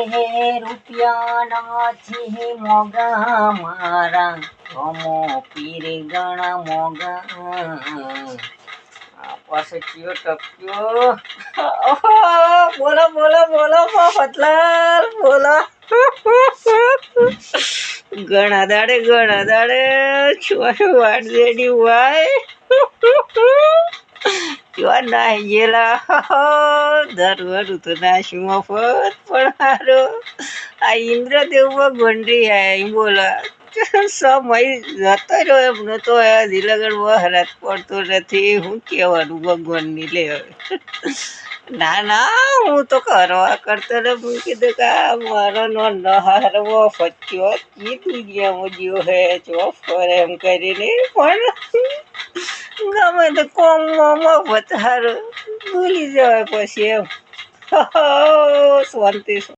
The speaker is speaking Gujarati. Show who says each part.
Speaker 1: રૂપિયાના છે મોગા મારા અમો પીર ગણા મોગા પાસે કયો ટપ્યો બોલો બોલો બોલો પતલાલ બોલો ઘણા દાડે છોય વાટ દેડી વાય ક્યાં નાહી ગયેલા દરવારું તો નાશી મફત પણ હારો આ ઇન્દ્રદેવ ગોંડરી આય બોલા સમય જતો રહ્યો એમનો તો હજી લગન વહરાત પડતો નથી. હું કહેવાનું ભગવાનની લે ના ના હું તો કરવા કરતો ને હું કીધું કે મારો નો નહારવો ફચ્યો કી દુનિયામાં જ્યો હે ચોફ કરે એમ કરીને પણ ગમે તો કોમમાં મફત હારું ભૂલી જવાય પછી એમ શાંતિ.